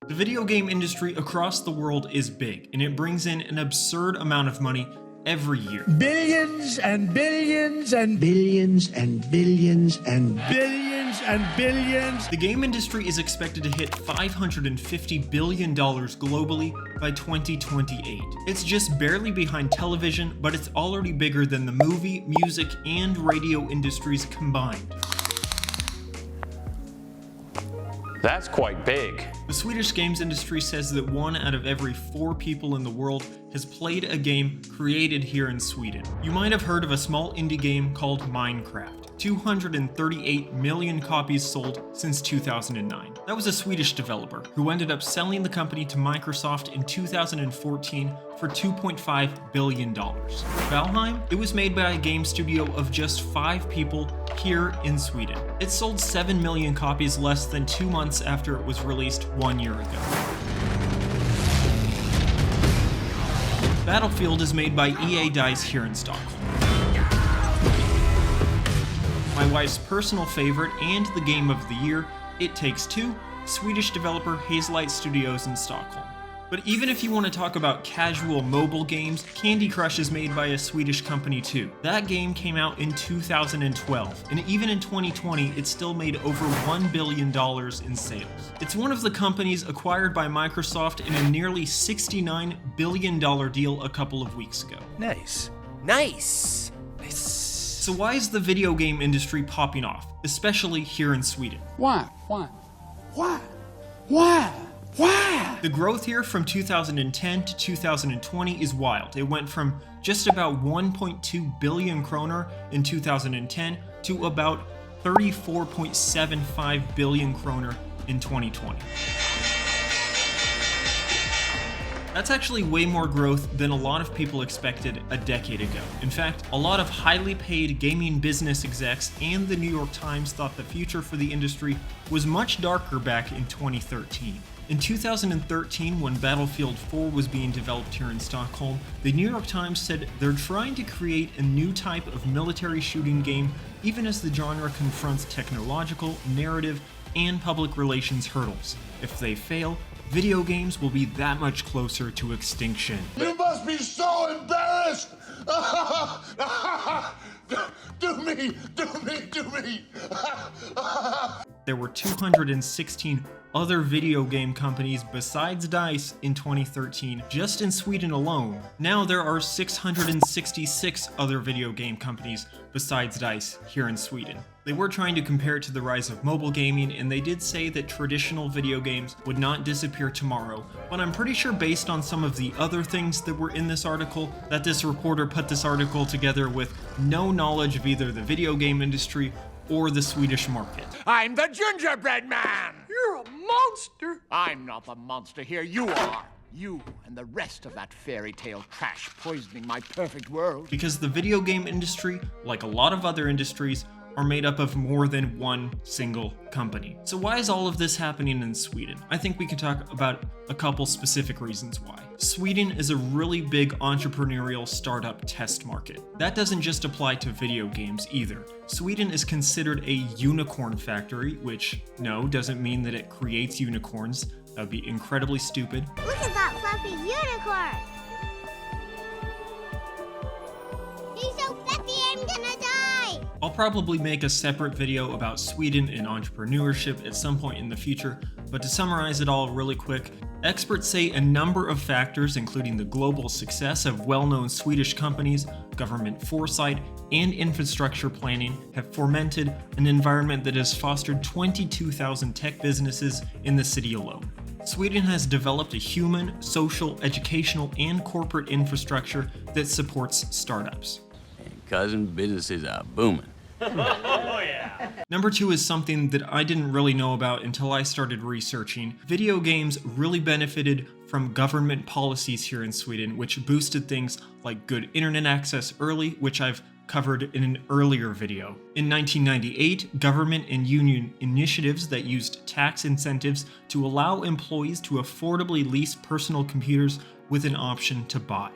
The video game industry across the world is big, and it brings in an absurd amount of money every year. Billions and billions and billions and billions and billions and billions. The game industry is expected to hit $550 billion globally by 2028. It's just barely behind television, but it's already bigger than the movie, music, and radio industries combined. That's quite big. The Swedish games industry says that 1 out of every 4 people in the world has played a game created here in Sweden. You might have heard of a small indie game called Minecraft. 238 million copies sold since 2009. That was a Swedish developer who ended up selling the company to Microsoft in 2014 for $2.5 billion. Valheim, it was made by a game studio of just 5 people here in Sweden. It sold 7 million copies less than 2 months after it was released 1 year ago. Battlefield is made by EA Dice here in Stockholm. My wife's personal favorite and the game of the year, It Takes Two, Swedish developer Hazelight Studios in Stockholm. But even if you want to talk about casual mobile games, Candy Crush is made by a Swedish company too. That game came out in 2012, and even in 2020, it still made over $1 billion in sales. It's one of the companies acquired by Microsoft in a nearly $69 billion deal a couple of weeks ago. Nice. Nice. So why is the video game industry popping off, especially here in Sweden? Why? The growth here from 2010 to 2020 is wild. It went from just about 1.2 billion kroner in 2010 to about 34.75 billion kroner in 2020. That's actually way more growth than a lot of people expected a decade ago. In fact, a lot of highly paid gaming business execs and the New York Times thought the future for the industry was much darker back in 2013. In 2013, when Battlefield 4 was being developed here in Stockholm, the New York Times said they're trying to create a new type of military shooting game even as the genre confronts technological, narrative, and public relations hurdles. If they fail, video games will be that much closer to extinction. You must be so embarrassed! Do me! There were 216 other video game companies besides DICE in 2013, just in Sweden alone. Now there are 666 other video game companies besides DICE here in Sweden. They were trying to compare it to the rise of mobile gaming, and they did say that traditional video games would not disappear tomorrow, but I'm pretty sure based on some of the other things that were in this article, that this reporter put this article together with no knowledge of either the video game industry or the Swedish market. I'm the gingerbread man! You're a monster. I'm not the monster here, you are! You and the rest of that fairy tale trash poisoning my perfect world. Because the video game industry, like a lot of other industries, are made up of more than one single company. So why is all of this happening in Sweden? I think we can talk about a couple specific reasons why. Sweden is a really big entrepreneurial startup test market. That doesn't just apply to video games either. Sweden is considered a unicorn factory, which no, doesn't mean that it creates unicorns. That would be incredibly stupid. Look at that fluffy unicorn! He's so fluffy, I'm gonna die! I'll probably make a separate video about Sweden and entrepreneurship at some point in the future, but to summarize it all really quick, experts say a number of factors, including the global success of well-known Swedish companies, government foresight, and infrastructure planning, have fomented an environment that has fostered 22,000 tech businesses in the city alone. Sweden has developed a human, social, educational, and corporate infrastructure that supports startups. Cousin, businesses are booming. Oh yeah. Number 2 is something that I didn't really know about until I started researching. Video games really benefited from government policies here in Sweden, which boosted things like good internet access early, which I've covered in an earlier video. In 1998, government and union initiatives that used tax incentives to allow employees to affordably lease personal computers with an option to buy.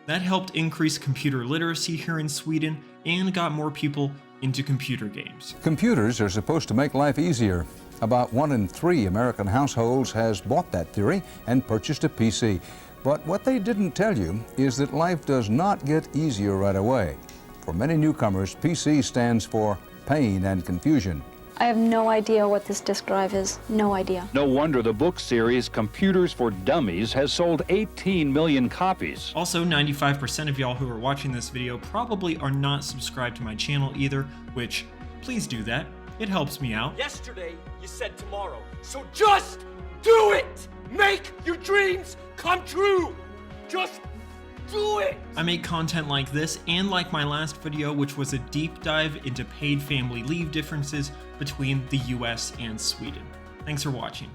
That helped increase computer literacy here in Sweden and got more people into computer games. Computers are supposed to make life easier. About 1 in 3 American households has bought that theory and purchased a PC. But what they didn't tell you is that life does not get easier right away. For many newcomers, PC stands for pain and confusion. I have no idea what this disk drive is. No idea. No wonder the book series Computers for Dummies has sold 18 million copies. Also, 95% of y'all who are watching this video probably are not subscribed to my channel either, which, please do that. It helps me out. Yesterday, you said tomorrow. So just do it! Make your dreams come true! Just do it! I make content like this and like my last video, which was a deep dive into paid family leave differences between the US and Sweden. Thanks for watching.